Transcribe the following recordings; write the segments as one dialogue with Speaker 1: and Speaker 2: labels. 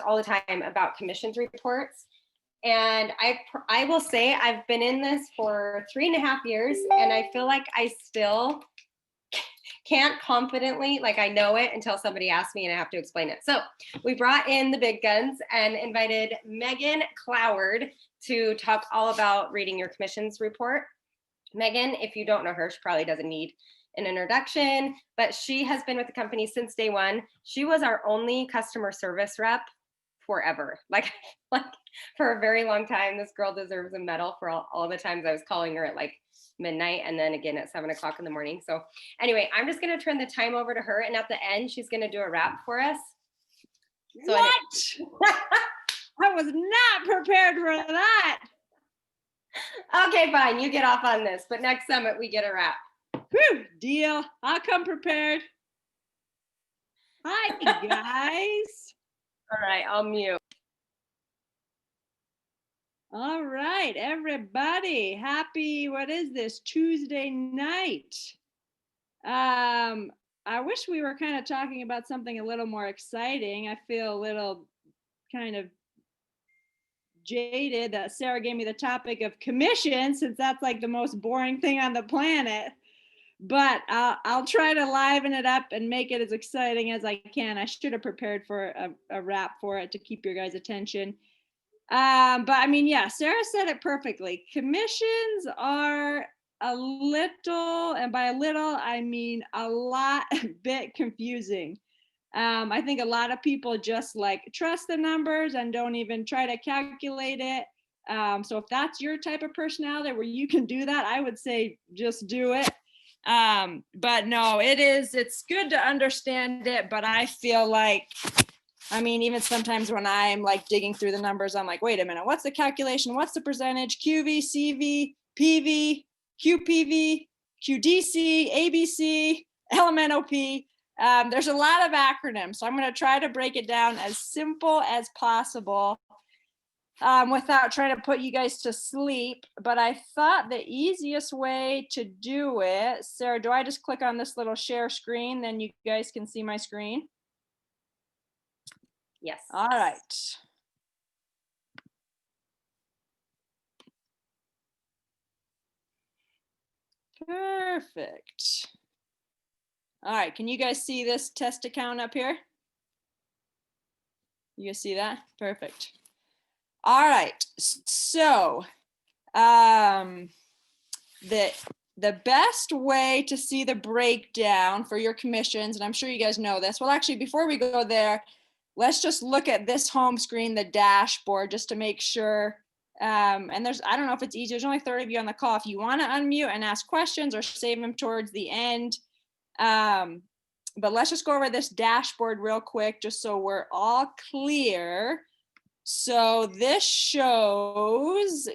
Speaker 1: all the time about commissions reports. And I will say I've been in this for 3.5 years, and I feel like I still can't confidently, like I know it until somebody asks me and I have to explain it. So we brought in the big guns and invited Megan Cloward to talk all about reading your commissions report. Megan, if you don't know her, she probably doesn't need an introduction, but she has been with the company since day one. She was our only customer service rep forever, like for a very long time. This girl deserves a medal for all the times I was calling her at like midnight and then again at 7 o'clock in the morning. So anyway, I'm just going to turn the time over to her, and at the end she's going to do a wrap for us.
Speaker 2: So what? I was not prepared for that.
Speaker 1: Okay, fine, you get off on this, but next summit we get a wrap.
Speaker 2: Whew, deal. I'll come prepared. Hi guys.
Speaker 1: All right, I'll mute.
Speaker 2: All right, everybody. Happy, what is this, Tuesday night? I wish we were kind of talking about something a little more exciting. I feel a little kind of jaded that Sarah gave me the topic of commission, since that's like the most boring thing on the planet. But I'll try to liven it up and make it as exciting as I can. I should have prepared for a wrap for it to keep your guys' attention. But I mean, yeah, Sarah said it perfectly. Commissions are a little, and by a little, I mean a lot, bit confusing. I think a lot of people just like trust the numbers and don't even try to calculate it. So if that's your type of personality where you can do that, I would say just do it. But no, it's good to understand it, but I feel like, I mean, even sometimes when I'm like digging through the numbers, I'm like, wait a minute, what's the calculation? What's the percentage? QV, CV, PV, QPV, QDC, ABC, LMNOP. There's a lot of acronyms, so I'm going to try to break it down as simple as possible. Without trying to put you guys to sleep, but I thought the easiest way to do it, Sarah, do I just click on this little share screen, then you guys can see my screen?
Speaker 1: Yes.
Speaker 2: All right. Perfect. All right, can you guys see this test account up here? You guys see that? Perfect. All right, so the best way to see the breakdown for your commissions, and I'm sure you guys know this. Well, actually, before we go there, let's just look at this home screen, the dashboard, just to make sure. And I don't know if it's easy. There's only 30 of you on the call. If you want to unmute and ask questions or save them towards the end. But let's just go over this dashboard real quick, just so we're all clear. So this shows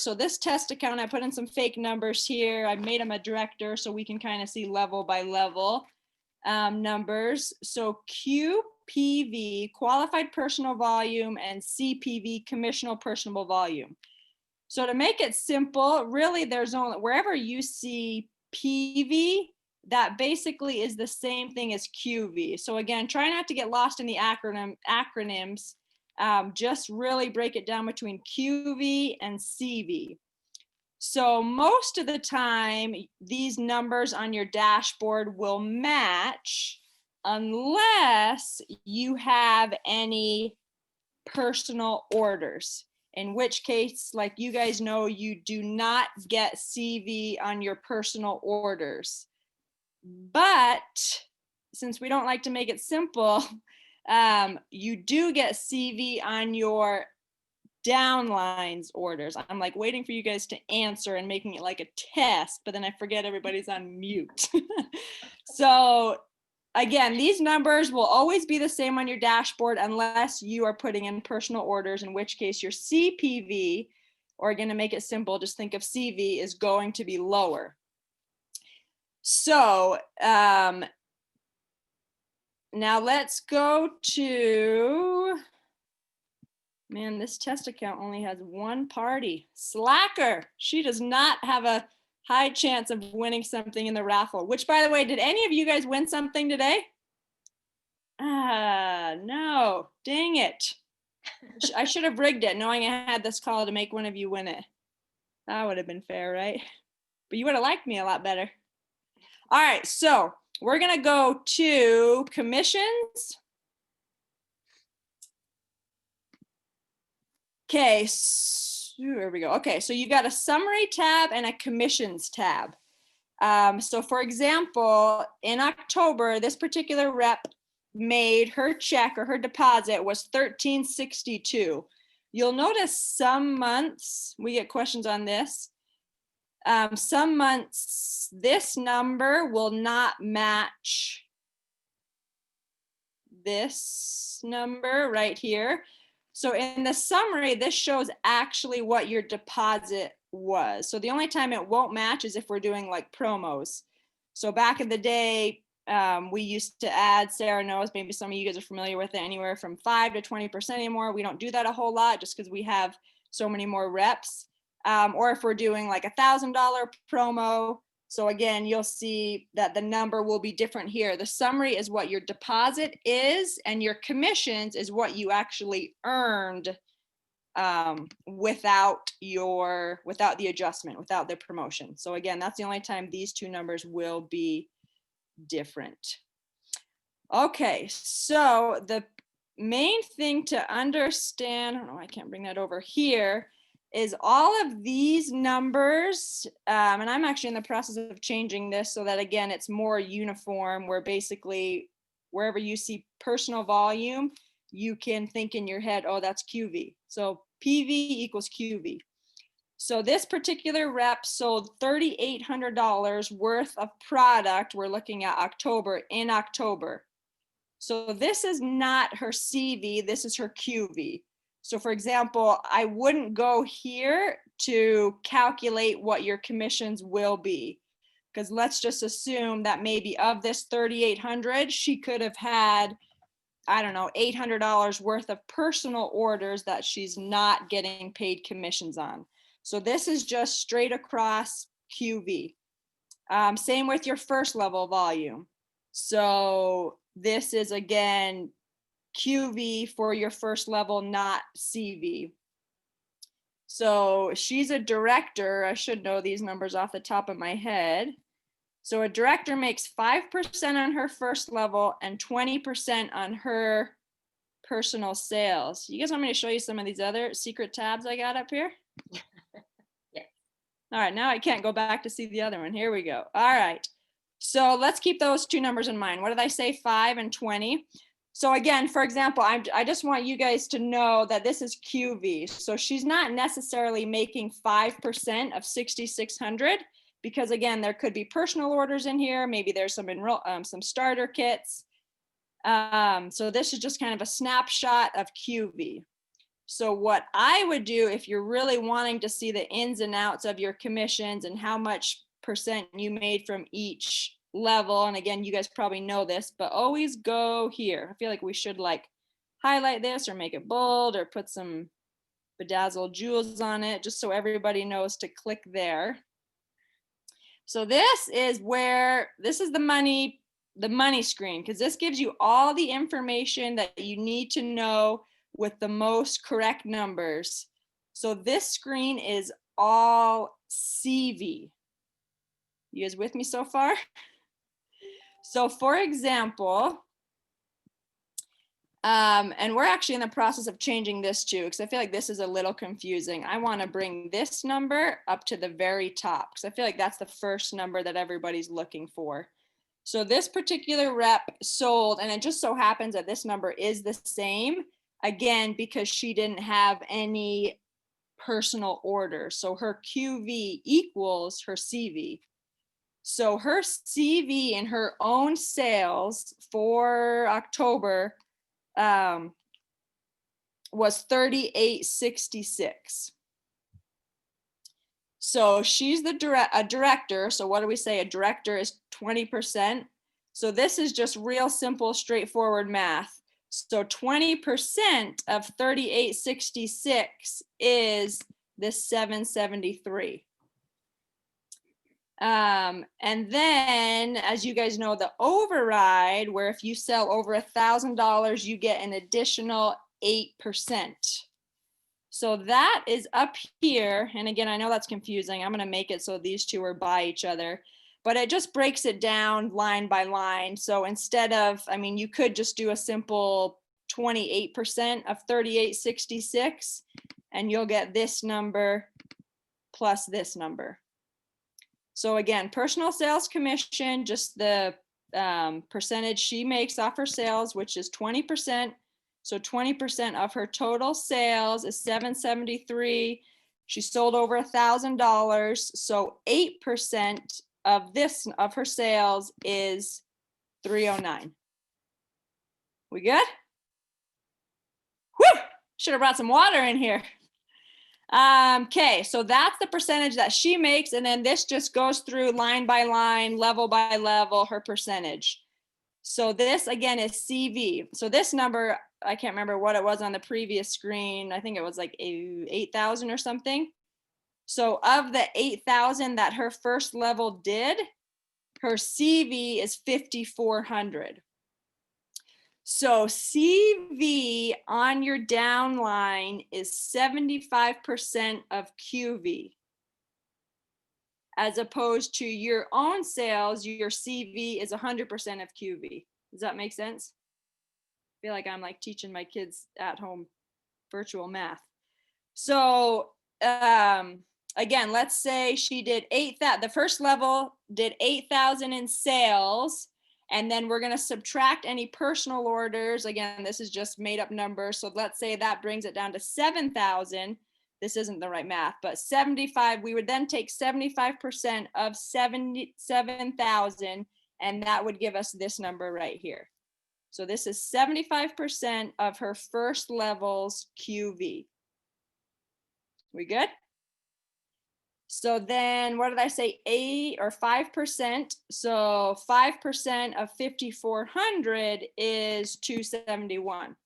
Speaker 2: so this test account, I put in some fake numbers here. I made them a director so we can kind of see level by level numbers. So QPV, qualified personal volume, and CPV, commissional personal volume. So to make it simple, really there's only, wherever you see PV, that basically is the same thing as QV. So again, try not to get lost in the acronyms. Just really break it down between QV and CV. So most of the time, these numbers on your dashboard will match unless you have any personal orders, in which case, like you guys know, you do not get CV on your personal orders. But since we don't like to make it simple, you do get CV on your downlines orders. I'm like waiting for you guys to answer and making it like a test, but then I forget everybody's on mute. So again, these numbers will always be the same on your dashboard unless you are putting in personal orders, in which case your CPV, or again, to make it simple, just think of CV, is going to be lower. So now let's go to, man, this test account only has one party. Slacker. She does not have a high chance of winning something in the raffle, which, by the way, did any of you guys win something today? No, dang it. I should have rigged it knowing I had this call to make one of you win it. That would have been fair, right? But you would have liked me a lot better. All right, so we're gonna go to commissions. Okay, here we go. Okay, so you've got a summary tab and a commissions tab. So for example, in October, this particular rep made her check or her deposit was $13.62. You'll notice some months, we get questions on this. Some months, this number will not match this number right here. So in the summary, this shows actually what your deposit was. So the only time it won't match is if we're doing like promos. So back in the day, we used to add, Sarah knows, maybe some of you guys are familiar with it, anywhere from 5 to 20% anymore. We don't do that a whole lot just because we have so many more reps. Or if we're doing like $1,000 promo. So again, you'll see that the number will be different here. The summary is what your deposit is, and your commissions is what you actually earned without the adjustment, without the promotion. So again, that's the only time these two numbers will be different. Okay, so the main thing to understand, I don't know, I can't bring that over here, is all of these numbers, and I'm actually in the process of changing this so that, again, it's more uniform, where basically wherever you see personal volume, you can think in your head, oh, that's QV. So PV equals QV. So this particular rep sold $3,800 worth of product. We're looking at October, in October. So this is not her CV, this is her QV. So for example, I wouldn't go here to calculate what your commissions will be, because let's just assume that maybe of this 3,800, she could have had, I don't know, $800 worth of personal orders that she's not getting paid commissions on. So this is just straight across QV. Same with your first level volume. So this is again QV for your first level, not CV. So she's a director. I should know these numbers off the top of my head. So a director makes 5% on her first level and 20% on her personal sales. You guys want me to show you some of these other secret tabs I got up here?
Speaker 1: Yeah.
Speaker 2: All right, now I can't go back to see the other one. Here we go. All right. So let's keep those two numbers in mind. What did I say? 5 and 20. So again, for example, I just want you guys to know that this is QV. So she's not necessarily making 5% of 6,600, because again, there could be personal orders in here. Maybe there's some starter kits. So this is just kind of a snapshot of QV. So what I would do if you're really wanting to see the ins and outs of your commissions and how much percent you made from each level, and again, you guys probably know this, but always go here. I feel like we should like highlight this or make it bold or put some bedazzled jewels on it just so everybody knows to click there. So this is the money screen, because this gives you all the information that you need to know with the most correct numbers. So this screen is all CV. You guys with me so far? So for example, and we're actually in the process of changing this too, because I feel like this is a little confusing. I want to bring this number up to the very top, because I feel like that's the first number that everybody's looking for. So this particular rep sold, and it just so happens that this number is the same, again, because she didn't have any personal orders. So her QV equals her CV. So her CV in her own sales for October was 3866. So she's a director. So what do we say? A director is 20%. So this is just real simple, straightforward math. So 20% of 3866 is this 773. And then, as you guys know, the override, where if you sell over $1,000, you get an additional 8%. So that is up here. And again, I know that's confusing. I'm going to make it so these two are by each other, but it just breaks it down line by line. So instead of, I mean, you could just do a simple 28% of 3866, and you'll get this number plus this number. So again, personal sales commission, just the percentage she makes off her sales, which is 20%. So 20% of her total sales is $773. She sold over $1,000. So 8% of this of her sales is $309. We good? Whew! Should have brought some water in here. Okay, so that's the percentage that she makes, and then this just goes through line by line, level by level, her percentage. So this again is CV. So this number, I can't remember what it was on the previous screen. I think it was like 8,000 or something. So of the 8,000 that her first level did, her CV is 5,400. So CV on your downline is 75% of QV. As opposed to your own sales, your CV is 100% of QV. Does that make sense? I feel like I'm like teaching my kids at home virtual math. So again, let's say she did 8,000, the first level did 8,000 in sales. And then we're going to subtract any personal orders. Again, this is just made up numbers. So let's say that brings it down to 7,000. This isn't the right math, but 75, we would then take 75% of 77,000, and that would give us this number right here. So this is 75% of her first level's QV. We good? So then what did I say? 8 or 5%. So 5% of 5,400 is 271.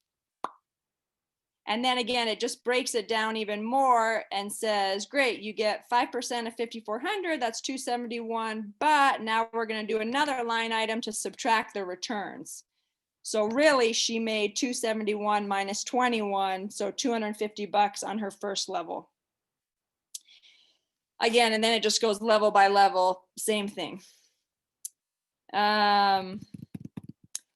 Speaker 2: And then again, it just breaks it down even more and says, great, you get 5% of 5,400, that's 271. But now we're going to do another line item to subtract the returns. So really she made 271 minus 21, so $250 on her first level. Again, and then it just goes level by level, same thing.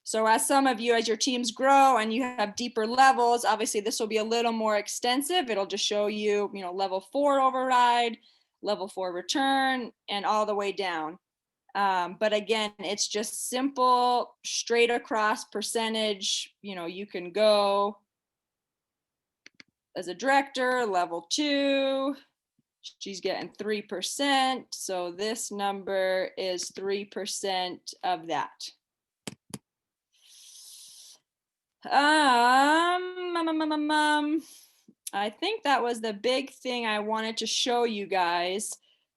Speaker 2: So as some of you, as your teams grow and you have deeper levels, obviously this will be a little more extensive. It'll just show you, level 4 override, level 4 return, and all the way down. But again, it's just simple, straight across percentage. You can go as a director, level 2. She's getting 3%. So this number is 3% of that. I think that was the big thing I wanted to show you guys.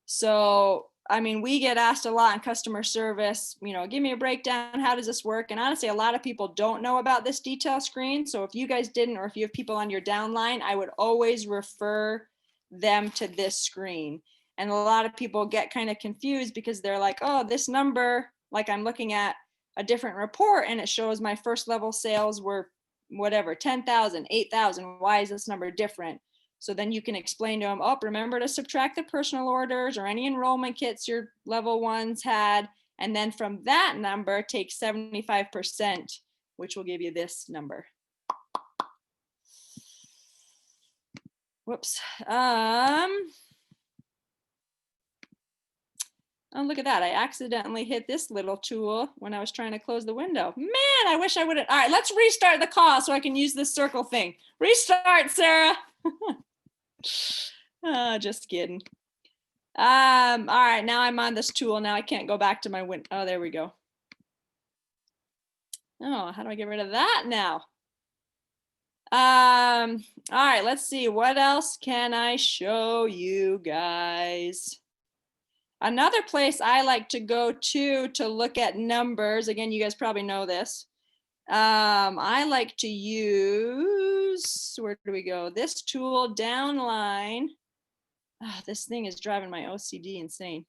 Speaker 2: So, I mean, we get asked a lot in customer service, give me a breakdown. How does this work? And honestly, a lot of people don't know about this detail screen. So if you guys didn't, or if you have people on your downline, I would always refer them to this screen. And a lot of people get kind of confused because they're like, oh, this number, like I'm looking at a different report and it shows my first level sales were whatever, 10,000, 8,000. Why is this number different? So then you can explain to them, oh, remember to subtract the personal orders or any enrollment kits your level ones had. And then from that number, take 75%, which will give you this number. Whoops. Oh, look at that. I accidentally hit this little tool when I was trying to close the window. Man, I wish I would have. All right, let's restart the call so I can use this circle thing. Restart, Sarah. Oh, just kidding. All right, now I'm on this tool. Now I can't go back to my window. Oh, there we go. Oh, how do I get rid of that now? All right, let's see. What else can I show you guys? Another place I like to go to look at numbers, again, you guys probably know this. I like to use, where do we go? This tool, Downline. Oh, this thing is driving my OCD insane.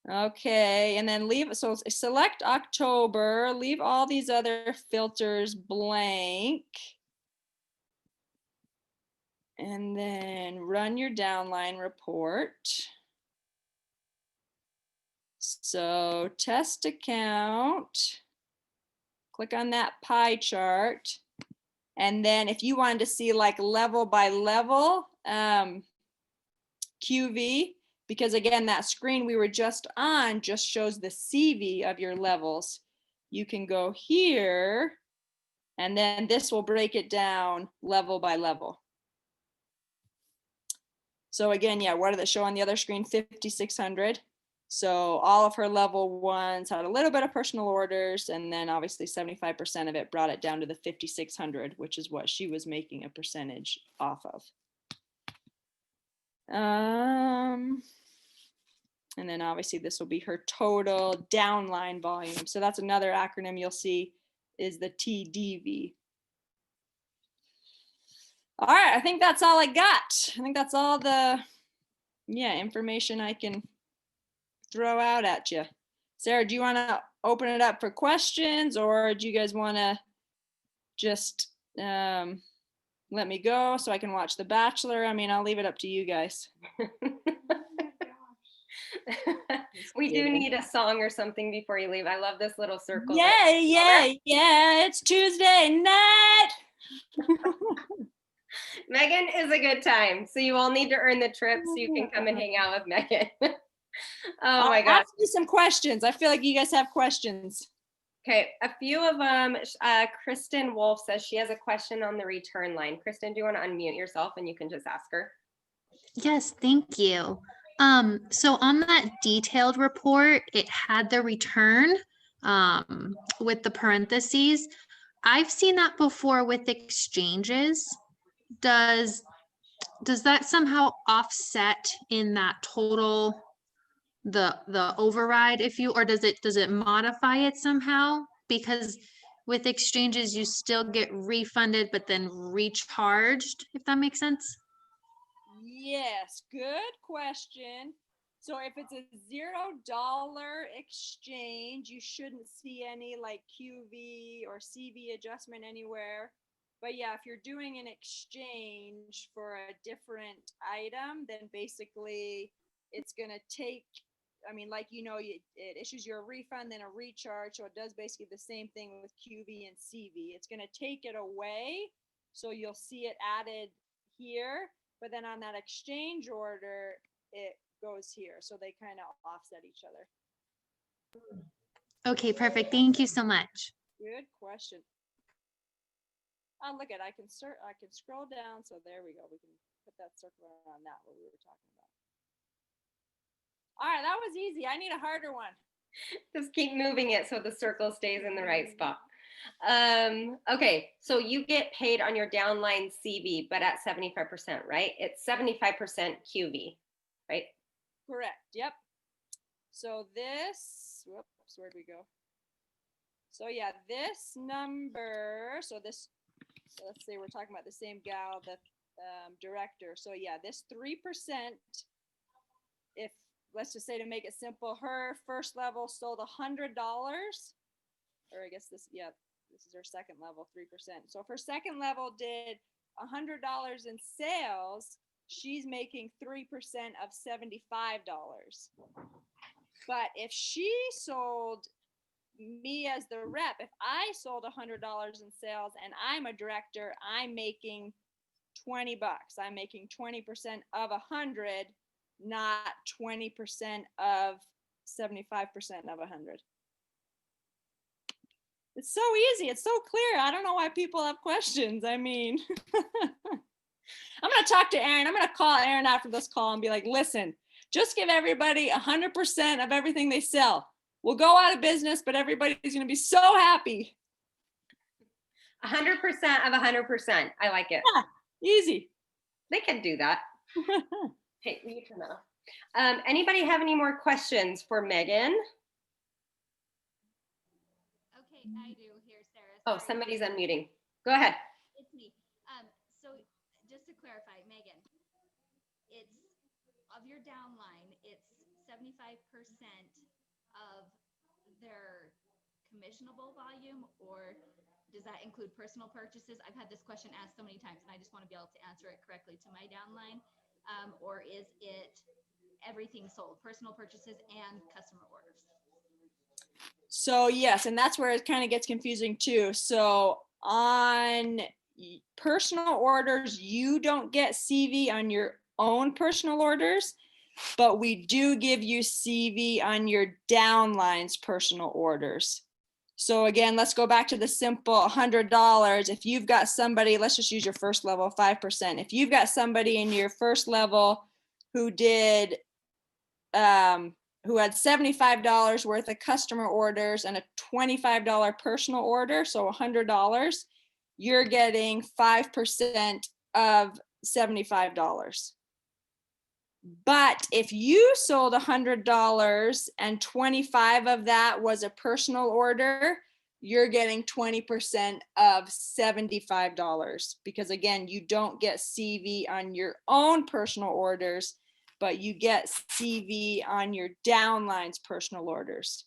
Speaker 2: Okay, and then so select October, leave all these other filters blank. And then run your downline report. So test account, click on that pie chart. And then if you wanted to see like level by level QV, because again, that screen we were just on just shows the CV of your levels. You can go here, and then this will break it down level by level. So again, yeah, what did it show on the other screen? 5,600. So all of her level ones had a little bit of personal orders, and then obviously 75% of it brought it down to the 5,600, which is what she was making a percentage off of. And then obviously this will be her total downline volume. So that's another acronym you'll see is the TDV. All right, I think that's all I got. I think that's all the information I can throw out at you. Sarah, do you want to open it up for questions, or do you guys want to just let me go so I can watch The Bachelor? I mean, I'll leave it up to you guys.
Speaker 1: We do need a song or something before you leave. I love this little circle.
Speaker 2: Yeah, it's Tuesday night.
Speaker 1: Megan is a good time. So you all need to earn the trip so you can come and hang out with Megan. Oh my God.
Speaker 2: Ask me some questions. I feel like you guys have questions.
Speaker 1: Okay, a few of them. Kristen Wolf says she has a question on the return line. Kristen, do you want to unmute yourself and you can just ask her?
Speaker 3: Yes, thank you. So on that detailed report, it had the return with the parentheses. I've seen that before with exchanges. Does that somehow offset in that total the override, or does it modify it somehow? Because with exchanges you still get refunded but then recharged, if that makes sense.
Speaker 2: Yes, good question. So if it's a $0 exchange, you shouldn't see any like QV or CV adjustment anywhere. But yeah, if you're doing an exchange for a different item, then basically it's going to take, I mean, like, it issues you a refund, then a recharge. So it does basically the same thing with QV and CV. It's going to take it away. So you'll see it added here. But then on that exchange order, it goes here. So they kind of offset each other.
Speaker 3: Okay, perfect. Thank you so much.
Speaker 2: Good question. Oh, look at, I can scroll down. So there we go. We can put that circle on that, what we were talking about. All right, that was easy. I need a harder one.
Speaker 1: Just keep moving it so the circle stays in the right spot. Okay, so you get paid on your downline CV, but at 75%, right? It's 75% QV, right?
Speaker 2: Correct. Yep. So this, whoops, where'd we go? So yeah, this number, so let's say we're talking about the same gal, the director. So yeah, this 3%, if let's just say to make it simple, her first level sold $100, or I guess this is her second level, 3%. So if her second level did $100 in sales, she's making 3% of $75. But if she sold me as the rep, if I sold $100 in sales and I'm a director, I'm making $20. I'm making 20% of 100, not 20% of 75% of 100. It's so easy. It's so clear. I don't know why people have questions. I mean, I'm going to talk to Aaron. I'm going to call Aaron after this call and be like, listen, just give everybody 100% of everything they sell. We'll go out of business, but everybody's going to be so happy.
Speaker 1: 100% of 100%. I like it.
Speaker 2: Yeah, easy.
Speaker 1: They can do that. Hey, you turn that off. Anybody have any more questions for Megan?
Speaker 4: Okay, I do here, Sarah.
Speaker 1: Oh, somebody's unmuting. Go ahead.
Speaker 4: It's me. So just to clarify, Megan, it's of your downline, it's 75% of their commissionable volume, or does that include personal purchases? I've had this question asked so many times, and I just want to be able to answer it correctly to my downline. Or is it everything sold, personal purchases and customer orders?
Speaker 2: So yes, and that's where it kind of gets confusing too. So on personal orders, you don't get CV on your own personal orders, but we do give you CV on your downline's personal orders. So again, let's go back to the simple $100. If you've got somebody, let's just use your first level, 5%. If you've got somebody in your first level who did, who had $75 worth of customer orders and a $25 personal order, so $100, you're getting 5% of $75. But if you sold $100 and 25 of that was a personal order, you're getting 20% of $75, because again, you don't get CV on your own personal orders, but you get CV on your downline's personal orders.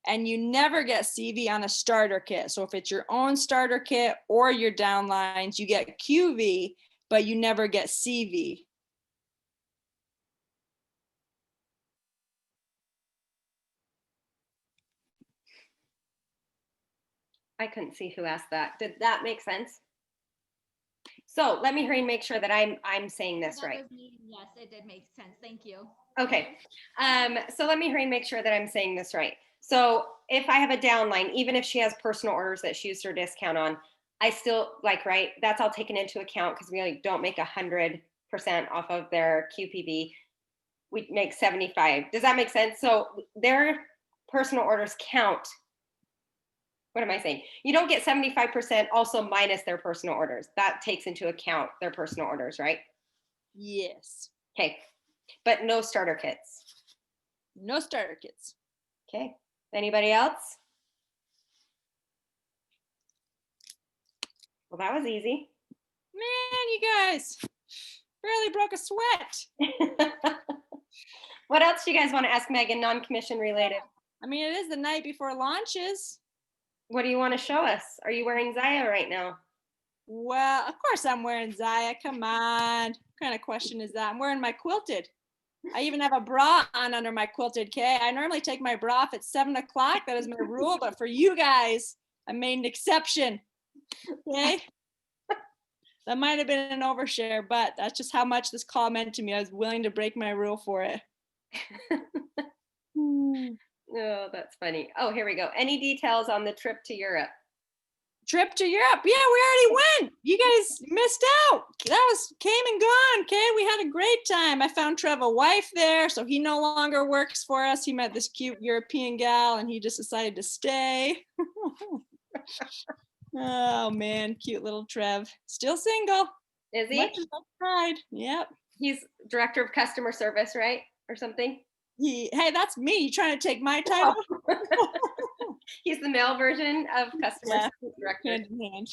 Speaker 2: And you never get CV on a starter kit. So if it's your own starter kit or your downlines, you get QV, but you never get CV.
Speaker 1: I couldn't see who asked that. Did that make sense? So let me hurry and make sure that I'm saying this
Speaker 4: That
Speaker 1: right.
Speaker 4: was me. Yes, it did make sense. Thank you.
Speaker 1: Okay. So let me hurry and make sure that I'm saying this right. So if I have a downline, even if she has personal orders that she used her discount on, I still right, that's all taken into account because we don't make 100% off of their QPV. We make 75. Does that make sense? So their personal orders count. What am I saying? You don't get 75% also minus their personal orders. That takes into account their personal orders, right?
Speaker 2: Yes.
Speaker 1: Okay. But no starter kits.
Speaker 2: No starter kits.
Speaker 1: Okay. Anybody else? Well, that was easy.
Speaker 2: Man, you guys barely broke a sweat.
Speaker 1: What else do you guys want to ask Megan, non-commission related?
Speaker 2: I mean, it is the night before launches.
Speaker 1: What do you want to show us? Are you wearing Zyia right now?
Speaker 2: Well, of course I'm wearing Zyia. Come on. What kind of question is that? I'm wearing my quilted. I even have a bra on under my quilted, okay? I normally take my bra off at 7 o'clock. That is my rule. But for you guys, I made an exception, okay? That might have been an overshare, but that's just how much this call meant to me. I was willing to break my rule for it.
Speaker 1: Oh, that's funny. Oh, here we go. Any details on the trip to Europe?
Speaker 2: Trip to Europe. Yeah, we already went. You guys missed out. That was came and gone. Okay, we had a great time. I found Trev a wife there, so he no longer works for us. He met this cute European gal, and he just decided to stay. Oh man, cute little Trev. Still single.
Speaker 1: Is he?
Speaker 2: Much as I tried. Yep.
Speaker 1: He's director of customer service, right? Or something?
Speaker 2: Hey, that's me. You trying to take my title?
Speaker 1: He's the male version of customer
Speaker 2: Yeah,
Speaker 1: service director.
Speaker 2: hand in hand.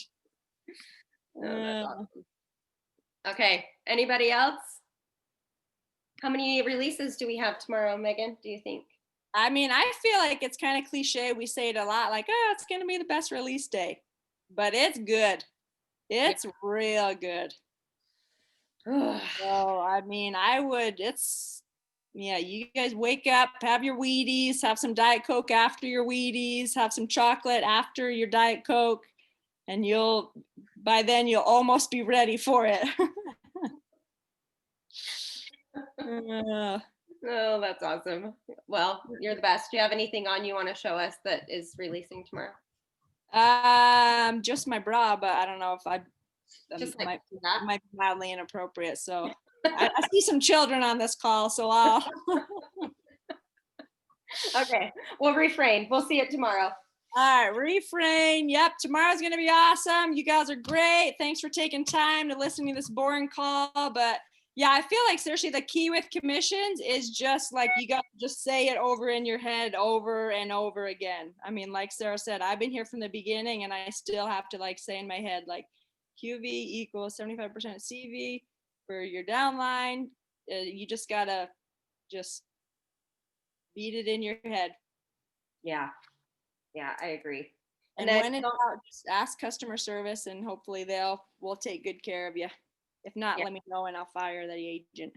Speaker 1: Oh, that's awesome. Okay. Anybody else? How many releases do we have tomorrow, Megan? Do you think?
Speaker 2: I mean, I feel like it's kind of cliche. We say it a lot, like, oh, it's going to be the best release day. But it's good. It's real good. So, I mean, you guys wake up, have your Wheaties, have some Diet Coke after your Wheaties, have some chocolate after your Diet Coke, and by then you'll almost be ready for it.
Speaker 1: Oh, that's awesome. Well, you're the best. Do you have anything on you want to show us that is releasing tomorrow?
Speaker 2: Just my bra, but I don't know if
Speaker 1: Just like
Speaker 2: might
Speaker 1: that?
Speaker 2: be mildly inappropriate. So I see some children on this call, so I'll.
Speaker 1: Okay, we'll refrain. We'll see it tomorrow.
Speaker 2: All right, refrain. Yep, tomorrow's gonna be awesome. You guys are great. Thanks for taking time to listen to this boring call. But yeah, I feel like seriously the key with commissions is just like you got to just say it over in your head over and over again. I mean, like Sarah said, I've been here from the beginning and I still have to like say in my head like QV equals 75% CV for your downline. You just gotta just beat it in your head.
Speaker 1: Yeah. Yeah, I agree.
Speaker 2: And
Speaker 1: then
Speaker 2: when in doubt, just ask customer service and hopefully will take good care of you. If not,
Speaker 1: Yeah.
Speaker 2: let me know and I'll fire the agent.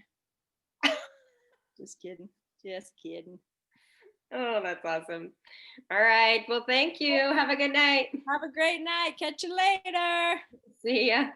Speaker 2: Just kidding. Just kidding.
Speaker 1: Oh, that's awesome. All right. Well, thank you. Have a good night.
Speaker 2: Have a great night. Catch you later.
Speaker 1: See ya.